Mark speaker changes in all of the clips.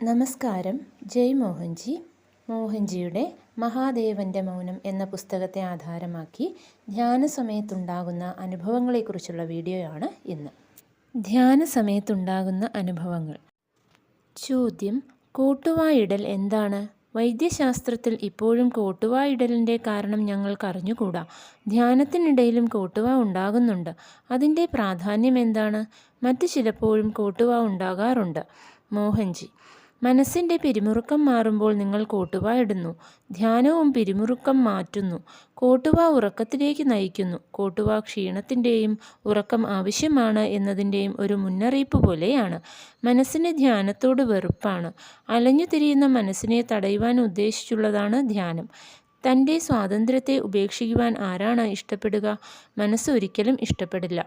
Speaker 1: നമസ്കാരം. ജയ് മോഹൻജി. മോഹൻജിയുടെ മഹാദേവൻ്റെ മൗനം എന്ന പുസ്തകത്തെ ആധാരമാക്കി ധ്യാന സമയത്തുണ്ടാകുന്ന അനുഭവങ്ങളെക്കുറിച്ചുള്ള വീഡിയോയാണ് ഇന്ന്. ധ്യാന സമയത്തുണ്ടാകുന്ന അനുഭവങ്ങൾ. ചോദ്യം: കോട്ടുവായിടൽ എന്താണ്? വൈദ്യശാസ്ത്രത്തിൽ ഇപ്പോഴും കോട്ടുവായിടലിൻ്റെ കാരണം ഞങ്ങൾക്കറിഞ്ഞുകൂടാ. ധ്യാനത്തിനിടയിലും കോട്ടുവാ ഉണ്ടാകുന്നുണ്ട്. അതിൻ്റെ പ്രാധാന്യം എന്താണ്? മറ്റ് ചിലപ്പോഴും കോട്ടുവാ ഉണ്ടാകാറുണ്ട്. മോഹൻജി: മനസ്സിൻ്റെ പിരിമുറുക്കം മാറുമ്പോൾ നിങ്ങൾ കോട്ടുവാ ഇടുന്നു. ധ്യാനവും പിരിമുറുക്കം മാറ്റുന്നു. കോട്ടുവാ ഉറക്കത്തിലേക്ക് നയിക്കുന്നു. കോട്ടുവാ ക്ഷീണത്തിൻ്റെയും ഉറക്കം ആവശ്യമാണ് എന്നതിൻ്റെയും ഒരു മുന്നറിയിപ്പ് പോലെയാണ്. മനസ്സിന് ധ്യാനത്തോട് വെറുപ്പാണ്. അലഞ്ഞു തിരിയുന്ന മനസ്സിനെ തടയുവാൻ ഉദ്ദേശിച്ചുള്ളതാണ് ധ്യാനം. തൻ്റെ സ്വാതന്ത്ര്യത്തെ ഉപേക്ഷിക്കുവാൻ ആരാണ് ഇഷ്ടപ്പെടുക? മനസ്സ് ഒരിക്കലും ഇഷ്ടപ്പെടില്ല.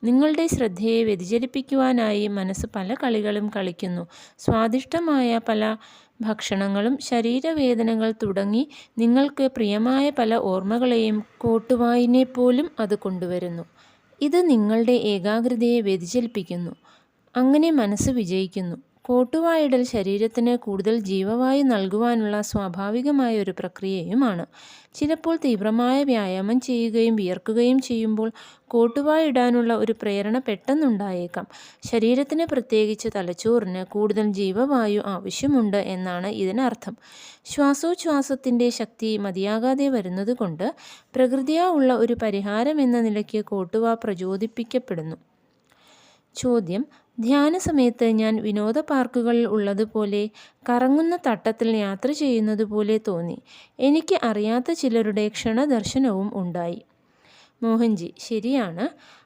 Speaker 1: നിങ്ങളുടെ ശ്രദ്ധയെ വ്യതിചലിപ്പിക്കുവാനായി മനസ്സ് പല കളികളും കളിക്കുന്നു. സ്വാദിഷ്ടമായ പല ഭക്ഷണങ്ങളും ശരീരവേദനകൾ തുടങ്ങി നിങ്ങൾക്ക് പ്രിയമായ പല ഓർമ്മകളെയും കോട്ടുവായിനെപ്പോലും അത് കൊണ്ടുവരുന്നു. ഇത് നിങ്ങളുടെ ഏകാഗ്രതയെ വ്യതിചലിപ്പിക്കുന്നു. അങ്ങനെ മനസ്സ് വിജയിക്കുന്നു. കോട്ടുവായിടൽ ശരീരത്തിന് കൂടുതൽ ജീവവായു നൽകുവാനുള്ള സ്വാഭാവികമായ ഒരു പ്രക്രിയയുമാണ്. ചിലപ്പോൾ തീവ്രമായ വ്യായാമം ചെയ്യുകയും വിയർക്കുകയും ചെയ്യുമ്പോൾ കോട്ടുവായിടാനുള്ള ഒരു പ്രേരണ പെട്ടെന്നുണ്ടായേക്കാം. ശരീരത്തിന്, പ്രത്യേകിച്ച് തലച്ചോറിന് കൂടുതൽ ജീവവായു ആവശ്യമുണ്ട് എന്നാണ് ഇതിനർത്ഥം. ശ്വാസോച്ഛ്വാസത്തിൻ്റെ ശക്തി മതിയാകാതെ വരുന്നതുകൊണ്ട് പ്രകൃത്യാ ഉള്ള ഒരു പരിഹാരം എന്ന നിലയ്ക്ക് കോട്ടുവാ പ്രചോദിപ്പിക്കപ്പെടുന്നു. ചോദ്യം: ധ്യാന സമയത്ത് ഞാൻ വിനോദ പാർക്കുകളിൽ ഉള്ളതുപോലെ കറങ്ങുന്ന തട്ടത്തിൽ യാത്ര ചെയ്യുന്നത് പോലെ തോന്നി. എനിക്ക് അറിയാത്ത ചിലരുടെ ക്ഷണദർശനവും ഉണ്ടായി. മോഹൻജി: ശരിയാണ്.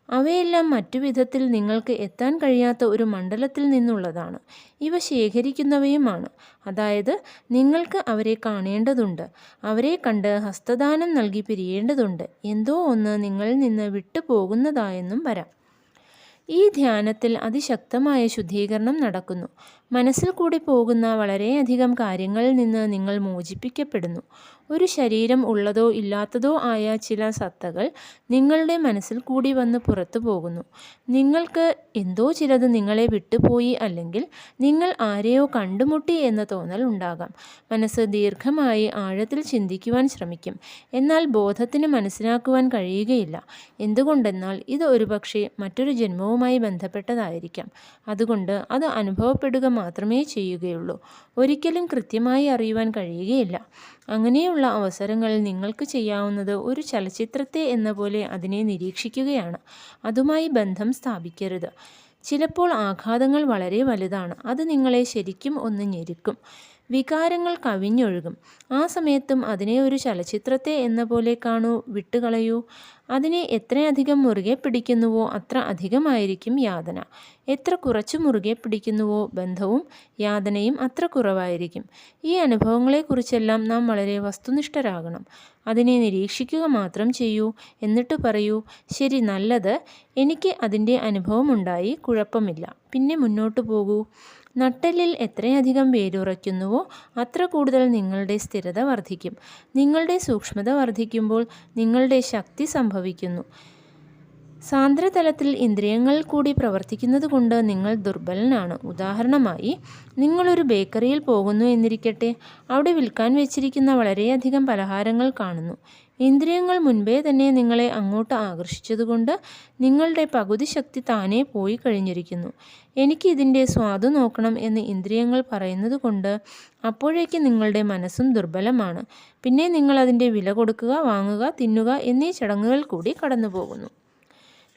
Speaker 1: അവയെല്ലാം മറ്റു വിധത്തിൽ നിങ്ങൾക്ക് എത്താൻ കഴിയാത്ത ഒരു മണ്ഡലത്തിൽ നിന്നുള്ളതാണ്. ഇവ ശേഖരിക്കുന്നവയുമാണ്. അതായത് നിങ്ങൾക്ക് അവരെ കാണേണ്ടതുണ്ട്. അവരെ കണ്ട് ഹസ്തദാനം നൽകി പിരിയേണ്ടതുണ്ട്. എന്തോ ഒന്ന് നിങ്ങളിൽ നിന്ന് വിട്ടുപോകുന്നതായെന്നും വരാം. ഈ ധ്യാനത്തിൽ അതിശക്തമായ ശുദ്ധീകരണം നടക്കുന്നു. മനസ്സിൽ കൂടി പോകുന്ന വളരെയധികം കാര്യങ്ങളിൽ നിന്ന് നിങ്ങൾ മോചിപ്പിക്കപ്പെടുന്നു. ഒരു ശരീരം ഉള്ളതോ ഇല്ലാത്തതോ ആയ ചില സത്തകൾ നിങ്ങളുടെ മനസ്സിൽ കൂടി വന്ന് പുറത്തു പോകുന്നു. നിങ്ങൾക്ക് എന്തോ ചിലത് നിങ്ങളെ വിട്ടുപോയി, അല്ലെങ്കിൽ നിങ്ങൾ ആരെയോ കണ്ടുമുട്ടി എന്ന തോന്നൽ ഉണ്ടാകാം. മനസ്സ് ദീർഘമായി ആഴത്തിൽ ചിന്തിക്കുവാൻ ശ്രമിക്കും. എന്നാൽ ബോധത്തിന് മനസ്സിലാക്കുവാൻ കഴിയുകയില്ല. എന്തുകൊണ്ടെന്നാൽ ഇത് ഒരുപക്ഷെ മറ്റൊരു ജന്മവുമായി ബന്ധപ്പെട്ടതായിരിക്കാം. അതുകൊണ്ട് അത് അനുഭവപ്പെടുക മാത്രമേ ചെയ്യുകയുള്ളൂ. ഒരിക്കലും കൃത്യമായി അറിയുവാൻ കഴിയുകയില്ല. അങ്ങനെയുള്ള അവസരങ്ങളിൽ നിങ്ങൾക്ക് ചെയ്യാവുന്നത് ഒരു ചലച്ചിത്രത്തെ എന്ന പോലെ അതിനെ നിരീക്ഷിക്കുകയാണ്. അതുമായി ബന്ധം സ്ഥാപിക്കരുത്. ചിലപ്പോൾ ആഘാതങ്ങൾ വളരെ വലുതാണ്. അത് നിങ്ങളെ ശരിക്കും ഒന്ന് ഞെരുക്കും. വികാരങ്ങൾ കവിഞ്ഞൊഴുകും. ആ സമയത്തും അതിനെ ഒരു ചലച്ചിത്രത്തെ എന്ന പോലെ കാണൂ, വിട്ടുകളയൂ. അതിനെ എത്രയധികം മുറുകെ പിടിക്കുന്നുവോ അത്ര അധികമായിരിക്കും യാതന. എത്ര കുറച്ചു മുറുകെ പിടിക്കുന്നുവോ ബന്ധവും യാതനയും അത്ര കുറവായിരിക്കും. ഈ അനുഭവങ്ങളെക്കുറിച്ചെല്ലാം നാം വളരെ വസ്തുനിഷ്ഠരാകണം. അതിനെ നിരീക്ഷിക്കുക മാത്രം ചെയ്യൂ. എന്നിട്ട് പറയൂ, ശരി, നല്ലത്, എനിക്ക് അതിൻ്റെ അനുഭവമുണ്ടായി, കുഴപ്പമില്ല. പിന്നെ മുന്നോട്ട് പോകൂ. നട്ടെല്ലിൽ എത്രയധികം വേരുറയ്ക്കുന്നുവോ അത്ര കൂടുതൽ നിങ്ങളുടെ സ്ഥിരത വർദ്ധിക്കും. നിങ്ങളുടെ സൂക്ഷ്മത വർദ്ധിക്കുമ്പോൾ നിങ്ങളുടെ ശക്തി സംഭവിക്കുന്നു. സാന്ദ്രതലത്തിൽ ഇന്ദ്രിയങ്ങൾ കൂടി പ്രവർത്തിക്കുന്നത് കൊണ്ട് നിങ്ങൾ ദുർബലനാണ്. ഉദാഹരണമായി, നിങ്ങളൊരു ബേക്കറിയിൽ പോകുന്നു എന്നിരിക്കട്ടെ. അവിടെ വിൽക്കാൻ വെച്ചിരിക്കുന്ന വളരെയധികം പലഹാരങ്ങൾ കാണുന്നു. ഇന്ദ്രിയങ്ങൾ മുൻപേ തന്നെ നിങ്ങളെ അങ്ങോട്ട് ആകർഷിച്ചതുകൊണ്ട് നിങ്ങളുടെ പകുതി ശക്തി താനേ പോയി കഴിഞ്ഞിരിക്കുന്നു. എനിക്ക് ഇതിൻ്റെ സ്വാദ് നോക്കണം എന്ന് ഇന്ദ്രിയങ്ങൾ പറയുന്നത് കൊണ്ട് അപ്പോഴേക്ക് നിങ്ങളുടെ മനസ്സും ദുർബലമാണ്. പിന്നെ നിങ്ങൾ അതിൻ്റെ വില കൊടുക്കുക, വാങ്ങുക, തിന്നുക എന്നീ ചടങ്ങുകൾ കൂടി കടന്നു പോകുന്നു.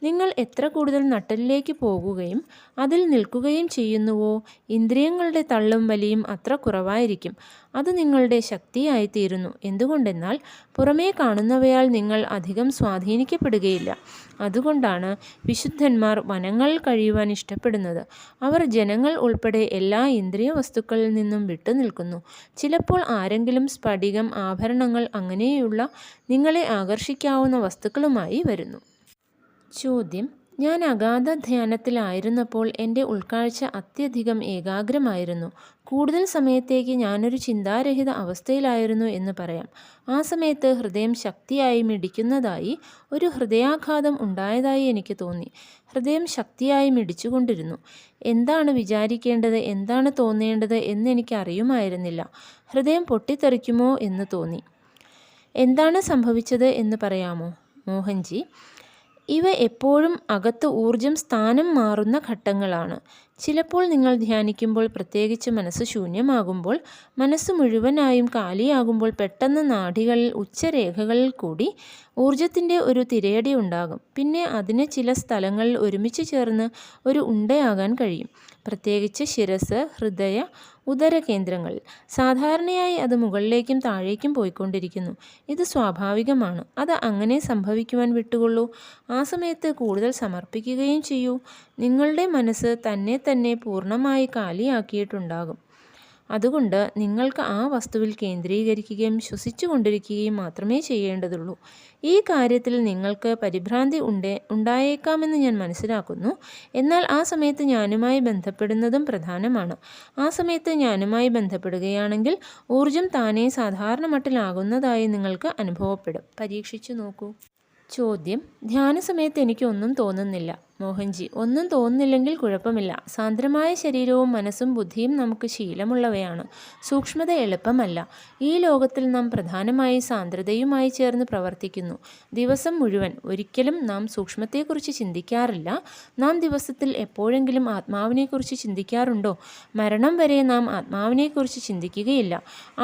Speaker 1: നിങ്ങൾ എത്ര കൂടുതൽ നട്ടെല്ലിലേക്ക് പോകുകയും അതിൽ നിൽക്കുകയും ചെയ്യുന്നുവോ ഇന്ദ്രിയങ്ങളുടെ തള്ളും വലിയും അത്ര കുറവായിരിക്കും. അത് നിങ്ങളുടെ ശക്തിയായിത്തീരുന്നു. എന്തുകൊണ്ടെന്നാൽ പുറമേ കാണുന്നവയാൽ നിങ്ങൾ അധികം സ്വാധീനിക്കപ്പെടുകയില്ല. അതുകൊണ്ടാണ് വിശുദ്ധന്മാർ വനങ്ങളിൽ കഴിയുവാൻ ഇഷ്ടപ്പെടുന്നത്. അവർ ജനങ്ങൾ ഉൾപ്പെടെ എല്ലാ ഇന്ദ്രിയ വസ്തുക്കളിൽ നിന്നും വിട്ടുനിൽക്കുന്നു. ചിലപ്പോൾ ആരെങ്കിലും സ്ഫടികം, ആഭരണങ്ങൾ അങ്ങനെയുള്ള നിങ്ങളെ ആകർഷിക്കാവുന്ന വസ്തുക്കളുമായി വരുന്നു. ചോദ്യം: ഞാൻ അഗാധ ധ്യാനത്തിലായിരുന്നപ്പോൾ എൻ്റെ ഉൾക്കാഴ്ച അത്യധികം ഏകാഗ്രമായിരുന്നു. കൂടുതൽ സമയത്തേക്ക് ഞാനൊരു ചിന്താരഹിത അവസ്ഥയിലായിരുന്നു എന്ന് പറയാം. ആ സമയത്ത് ഹൃദയം ശക്തിയായി മിടിക്കുന്നതായി, ഒരു ഹൃദയാഘാതം ഉണ്ടായതായി എനിക്ക് തോന്നി. ഹൃദയം ശക്തിയായി മിടിച്ചുകൊണ്ടിരുന്നു. എന്താണ് വിചാരിക്കേണ്ടത്, എന്താണ് തോന്നേണ്ടത് എന്നെനിക്കറിയുമായിരുന്നില്ല. ഹൃദയം പൊട്ടിത്തെറിക്കുമോ എന്ന് തോന്നി. എന്താണ് സംഭവിച്ചത് എന്ന് പറയാമോ? മോഹൻജി, ഇവ എപ്പോഴും അകത്ത് ഊർജം സ്ഥാനം മാറുന്ന ഘട്ടങ്ങളാണ്. ചിലപ്പോൾ നിങ്ങൾ ധ്യാനിക്കുമ്പോൾ, പ്രത്യേകിച്ച് മനസ്സ് ശൂന്യമാകുമ്പോൾ, മനസ്സ് മുഴുവനായും കാലിയാകുമ്പോൾ പെട്ടെന്ന് നാഡികളിൽ, ഉച്ചരേഖകളിൽ കൂടി ഊർജത്തിൻ്റെ ഒരു തിരയടി ഉണ്ടാകും. പിന്നെ അതിന് ചില സ്ഥലങ്ങളിൽ ഒരുമിച്ച് ചേർന്ന് ഒരു ഉണ്ടയാകാൻ കഴിയും. പ്രത്യേകിച്ച് ശിരസ്, ഹൃദയ, ഉദരകേന്ദ്രങ്ങളിൽ. സാധാരണയായി അത് മുകളിലേക്കും താഴേക്കും പോയിക്കൊണ്ടിരിക്കുന്നു. ഇത് സ്വാഭാവികമാണ്. അത് അങ്ങനെ സംഭവിക്കുവാൻ വിട്ടുകൊള്ളൂ. ആ സമയത്ത് കൂടുതൽ സമർപ്പിക്കുകയും ചെയ്യൂ. നിങ്ങളുടെ മനസ്സ് തന്നെ പൂർണ്ണമായി കാലിയാക്കിയിട്ടുണ്ടാകും. അതുകൊണ്ട് നിങ്ങൾക്ക് ആ വസ്തുവിൽ കേന്ദ്രീകരിക്കുകയും ശ്വസിച്ചു കൊണ്ടിരിക്കുകയും മാത്രമേ ചെയ്യേണ്ടതുള്ളൂ. ഈ കാര്യത്തിൽ നിങ്ങൾക്ക് പരിഭ്രാന്തി ഉണ്ടായേക്കാമെന്ന് ഞാൻ മനസ്സിലാക്കുന്നു. എന്നാൽ ആ സമയത്ത് ഞാനുമായി ബന്ധപ്പെടുന്നതും പ്രധാനമാണ്. ആ സമയത്ത് ഞാനുമായി ബന്ധപ്പെടുകയാണെങ്കിൽ ഊർജം താനേ സാധാരണ മട്ടിലാകുന്നതായി നിങ്ങൾക്ക് അനുഭവപ്പെടും. പരീക്ഷിച്ചു നോക്കൂ. ചോദ്യം: ധ്യാന സമയത്ത് എനിക്ക് ഒന്നും തോന്നുന്നില്ല. മോഹൻജി: ഒന്നും തോന്നുന്നില്ലെങ്കിൽ കുഴപ്പമില്ല. സാന്ദ്രമായ ശരീരവും മനസ്സും ബുദ്ധിയും നമുക്ക് ശീലമുള്ളവയാണ്. സൂക്ഷ്മത എളുപ്പമല്ല. ഈ ലോകത്തിൽ നാം പ്രധാനമായി സാന്ദ്രതയുമായി ചേർന്ന് പ്രവർത്തിക്കുന്നു. ദിവസം മുഴുവൻ ഒരിക്കലും നാം സൂക്ഷ്മത്തെക്കുറിച്ച് ചിന്തിക്കാറില്ല. നാം ദിവസത്തിൽ എപ്പോഴെങ്കിലും ആത്മാവിനെക്കുറിച്ച് ചിന്തിക്കാറുണ്ടോ? മരണം വരെ നാം ആത്മാവിനെക്കുറിച്ച് ചിന്തിക്കുകയില്ല.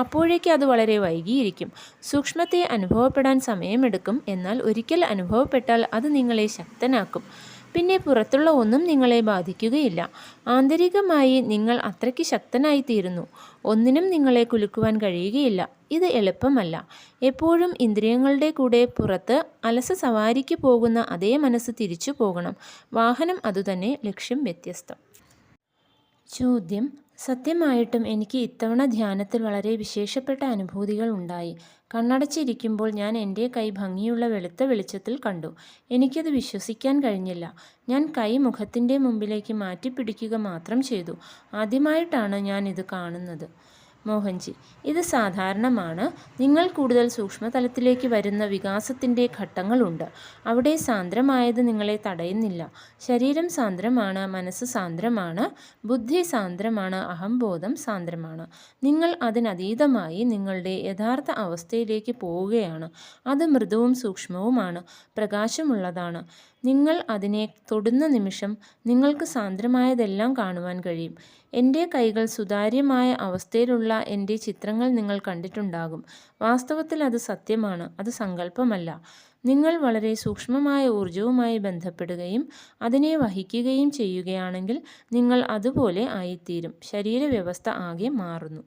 Speaker 1: അപ്പോഴേക്ക് അത് വളരെ വൈകിയിരിക്കും. സൂക്ഷ്മത്തെ അനുഭവപ്പെടാൻ സമയമെടുക്കും. എന്നാൽ ഒരിക്കൽ അനുഭവപ്പെട്ടാൽ അത് നിങ്ങളെ ശക്തനാക്കും. പിന്നെ പുറത്തുള്ള ഒന്നും നിങ്ങളെ ബാധിക്കുകയില്ല. ആന്തരികമായി നിങ്ങൾ അത്രയ്ക്ക് ശക്തനായിത്തീരുന്നു. ഒന്നിനും നിങ്ങളെ കുലുക്കുവാൻ കഴിയുകയില്ല. ഇത് എളുപ്പമല്ല. എപ്പോഴും ഇന്ദ്രിയങ്ങളുടെ കൂടെ പുറത്ത് അലസ സവാരിക്ക് പോകുന്ന അതേ മനസ്സ് തിരിച്ചു പോകണം. വാഹനം അതുതന്നെ, ലക്ഷ്യം വ്യത്യസ്തം. ചോദ്യം: സത്യമായിട്ടും എനിക്ക് ഇത്തവണ ധ്യാനത്തിൽ വളരെ വിശേഷപ്പെട്ട അനുഭൂതികൾ ഉണ്ടായി. കണ്ണടച്ചിരിക്കുമ്പോൾ ഞാൻ എൻ്റെ കൈ ഭംഗിയുള്ള വെളുത്ത വെളിച്ചത്തിൽ കണ്ടു. എനിക്കത് വിശ്വസിക്കാൻ കഴിഞ്ഞില്ല. ഞാൻ കൈ മുഖത്തിൻ്റെ മുമ്പിലേക്ക് മാറ്റിപ്പിടിക്കുക മാത്രം ചെയ്തു. ആദ്യമായിട്ടാണ് ഞാൻ ഇത് കാണുന്നത്. മോഹൻജി: ഇത് സാധാരണമാണ്. നിങ്ങൾ കൂടുതൽ സൂക്ഷ്മതലത്തിലേക്ക് വരുന്ന വികാസത്തിൻ്റെ ഘട്ടങ്ങളുണ്ട്. അവിടെ സാന്ദ്രമായത് നിങ്ങളെ തടയുന്നില്ല. ശരീരം സാന്ദ്രമാണ്, മനസ്സ് സാന്ദ്രമാണ്, ബുദ്ധി സാന്ദ്രമാണ്, അഹംബോധം സാന്ദ്രമാണ്. നിങ്ങൾ അതിനതീതമായി നിങ്ങളുടെ യഥാർത്ഥ അവസ്ഥയിലേക്ക് പോവുകയാണ്. അത് മൃദുവും സൂക്ഷ്മവുമാണ്, പ്രകാശമുള്ളതാണ്. നിങ്ങൾ അതിനെ തൊടുന്ന നിമിഷം നിങ്ങൾക്ക് സാന്ദ്രമായതെല്ലാം കാണുവാൻ കഴിയും. എൻ്റെ കൈകൾ സുതാര്യമായ അവസ്ഥയിലുള്ള എൻ്റെ ചിത്രങ്ങൾ നിങ്ങൾ കണ്ടിട്ടുണ്ടാകും. വാസ്തവത്തിൽ അത് സത്യമാണ്, അത് സങ്കല്പമല്ല. നിങ്ങൾ വളരെ സൂക്ഷ്മമായ ഊർജവുമായി ബന്ധപ്പെടുകയും അതിനെ വഹിക്കുകയും ചെയ്യുകയാണെങ്കിൽ നിങ്ങൾ അതുപോലെ ആയിത്തീരും. ശരീരവ്യവസ്ഥ ആകെ മാറുന്നു.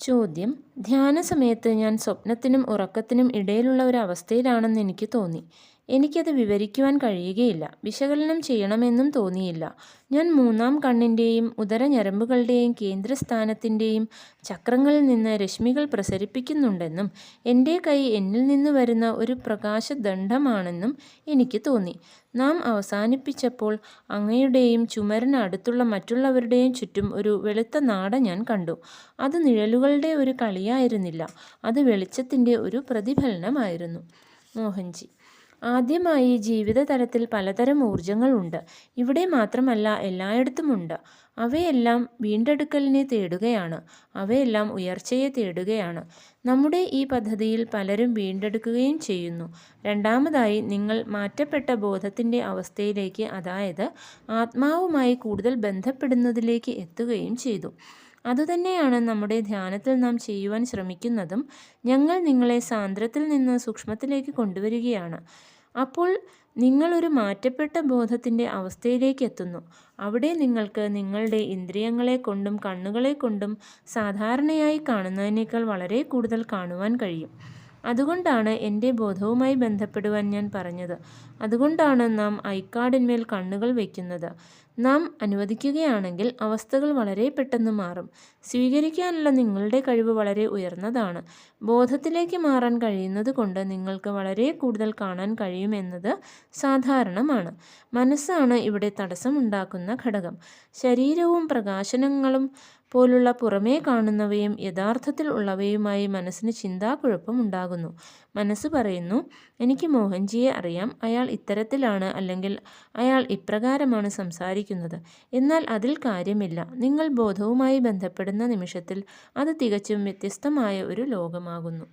Speaker 1: ചോദ്യം: ധ്യാന സമയത്ത് ഞാൻ സ്വപ്നത്തിനും ഉറക്കത്തിനും ഇടയിലുള്ള ഒരു അവസ്ഥയിലാണെന്ന് എനിക്ക് തോന്നി. എനിക്കത് വിവരിക്കുവാൻ കഴിയുകയില്ല. വിശകലനം ചെയ്യണമെന്നും തോന്നിയില്ല. ഞാൻ മൂന്നാം കണ്ണിൻ്റെയും ഉദരഞരമ്പുകളുടെയും കേന്ദ്രസ്ഥാനത്തിൻ്റെയും ചക്രങ്ങളിൽ നിന്ന് രശ്മികൾ പ്രസരിപ്പിക്കുന്നുണ്ടെന്നും എൻ്റെ കൈ എന്നിൽ നിന്ന് വരുന്ന ഒരു പ്രകാശദണ്ഡമാണെന്നും എനിക്ക് തോന്നി. നാം അവസാനിപ്പിച്ചപ്പോൾ അങ്ങയുടെയും ചുമരിന് അടുത്തുള്ള മറ്റുള്ളവരുടെയും ചുറ്റും ഒരു വെളുത്ത നാട ഞാൻ കണ്ടു. അത് നിഴലുകളുടെ ഒരു കളിയായിരുന്നില്ല. അത് വെളിച്ചത്തിൻ്റെ ഒരു പ്രതിഫലനമായിരുന്നു. മോഹൻജി: ആദ്യമായി ജീവിതതലത്തിൽ പലതരം ഊർജങ്ങളുണ്ട്. ഇവിടെ മാത്രമല്ല, എല്ലായിടത്തുമുണ്ട്. അവയെല്ലാം വീണ്ടെടുക്കലിനെ തേടുകയാണ്. അവയെല്ലാം ഉയർച്ചയെ തേടുകയാണ്. നമ്മുടെ ഈ പദ്ധതിയിൽ പലരും വീണ്ടെടുക്കുകയും ചെയ്യുന്നു. രണ്ടാമതായി, നിങ്ങൾ മാറ്റപ്പെട്ട ബോധത്തിൻ്റെ അവസ്ഥയിലേക്ക്, അതായത് ആത്മാവുമായി കൂടുതൽ ബന്ധപ്പെടുന്നതിലേക്ക് എത്തുകയും ചെയ്തു. അതുതന്നെയാണ് നമ്മുടെ ധ്യാനത്തിൽ നാം ചെയ്യുവാൻ ശ്രമിക്കുന്നതും. ഞങ്ങൾ നിങ്ങളെ സാന്ദ്രത്തിൽ നിന്ന് സൂക്ഷ്മത്തിലേക്ക് കൊണ്ടുവരികയാണ്. അപ്പോൾ നിങ്ങളൊരു മാറ്റപ്പെട്ട ബോധത്തിൻ്റെ അവസ്ഥയിലേക്ക് എത്തുന്നു. അവിടെ നിങ്ങൾക്ക് നിങ്ങളുടെ ഇന്ദ്രിയങ്ങളെ കൊണ്ടും കണ്ണുകളെ കൊണ്ടും സാധാരണയായി കാണുന്നതിനേക്കാൾ വളരെ കൂടുതൽ കാണുവാൻ കഴിയും. അതുകൊണ്ടാണ് എൻ്റെ ബോധവുമായി ബന്ധപ്പെടുവാൻ ഞാൻ പറഞ്ഞത്. അതുകൊണ്ടാണ് നാം ഐക്കാർഡിന്മേൽ കണ്ണുകൾ വയ്ക്കുന്നത്. നാം അനുവദിക്കുകയാണെങ്കിൽ അവസ്ഥകൾ വളരെ പെട്ടെന്ന് മാറും. സ്വീകരിക്കാനുള്ള നിങ്ങളുടെ കഴിവ് വളരെ ഉയർന്നതാണ്. ബോധത്തിലേക്ക് മാറാൻ കഴിയുന്നത് കൊണ്ട് നിങ്ങൾക്ക് വളരെ കൂടുതൽ കാണാൻ കഴിയുമെന്നത് സാധാരണമാണ്. മനസ്സാണ് ഇവിടെ തടസ്സമുണ്ടാക്കുന്ന ഘടകം. ശരീരവും പ്രകാശനങ്ങളും പോലുള്ള പുറമേ കാണുന്നവയും യഥാർത്ഥത്തിൽ ഉള്ളവയുമായി മനസ്സിന് ചിന്താക്കുഴപ്പം ഉണ്ടാകുന്നു. മനസ്സ് പറയുന്നു, എനിക്ക് മോഹൻജിയെ അറിയാം, അയാൾ ഇത്തരത്തിലാണ്, അല്ലെങ്കിൽ അയാൾ ഇപ്രകാരമാണ് സംസാരിക്കുന്നത്. എന്നാൽ അതിൽ കാര്യമില്ല. നിങ്ങൾ ബോധവുമായി ബന്ധപ്പെടുന്ന നിമിഷത്തിൽ അത് തികച്ചും വ്യത്യസ്തമായ ഒരു ലോകമാകുന്നു.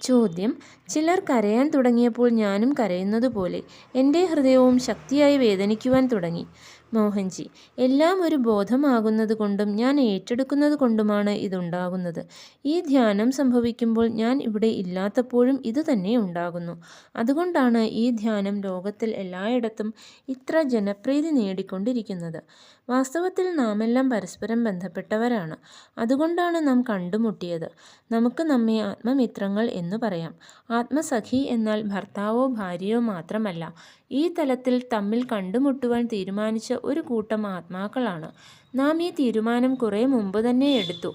Speaker 1: ചോദ്യം: ചിലർ കരയാൻ തുടങ്ങിയപ്പോൾ ഞാനും കരയുന്നതുപോലെ എൻ്റെ ഹൃദയവും ശക്തിയായി വേദനിക്കുവാൻ തുടങ്ങി. മോഹൻജി: എല്ലാം ഒരു ബോധമാകുന്നത് കൊണ്ടും ഞാൻ ഏറ്റെടുക്കുന്നത് കൊണ്ടുമാണ് ഇതുണ്ടാകുന്നത്. ഈ ധ്യാനം സംഭവിക്കുമ്പോൾ ഞാൻ ഇവിടെ ഇല്ലാത്തപ്പോഴും ഇതുതന്നെ ഉണ്ടാകുന്നു. അതുകൊണ്ടാണ് ഈ ധ്യാനം ലോകത്തിൽ എല്ലായിടത്തും ഇത്ര ജനപ്രീതി നേടിക്കൊണ്ടിരിക്കുന്നത്. വാസ്തവത്തിൽ നാമെല്ലാം പരസ്പരം ബന്ധപ്പെട്ടവരാണ്. അതുകൊണ്ടാണ് നാം കണ്ടുമുട്ടിയത്. നമുക്ക് നമ്മെ ആത്മമിത്രങ്ങൾ എന്നു പറയാം. ആത്മസഖി എന്നാൽ ഭർത്താവോ ഭാര്യയോ മാത്രമല്ല. ഈ തലത്തിൽ തമ്മിൽ കണ്ടുമുട്ടുവാൻ തീരുമാനിച്ച ഒരു കൂട്ടം ആത്മാക്കളാണ് നാം. ഈ തീരുമാനം കുറേ മുമ്പ് തന്നെ എടുത്തു.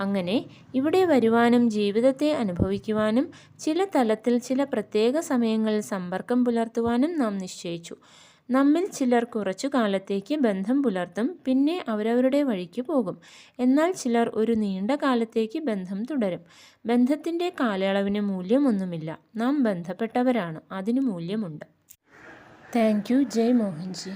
Speaker 1: അങ്ങനെ ഇവിടെ വരുവാനും ജീവിതത്തെ അനുഭവിക്കുവാനും ചില തലത്തിൽ ചില പ്രത്യേക സമയങ്ങളിൽ സമ്പർക്കം പുലർത്തുവാനും നാം നിശ്ചയിച്ചു. നമ്മിൽ ചിലർ കുറച്ചു കാലത്തേക്ക് ബന്ധം പുലർത്തും, പിന്നെ അവരവരുടെ വഴിക്ക് പോകും. എന്നാൽ ചിലർ ഒരു നീണ്ട കാലത്തേക്ക് ബന്ധം തുടരും. ബന്ധത്തിൻ്റെ കാലയളവിന് മൂല്യമൊന്നുമില്ല. നാം ബന്ധപ്പെട്ടവരാണ്, അതിന് മൂല്യമുണ്ട്. Thank you. ജയ് മോഹൻജി.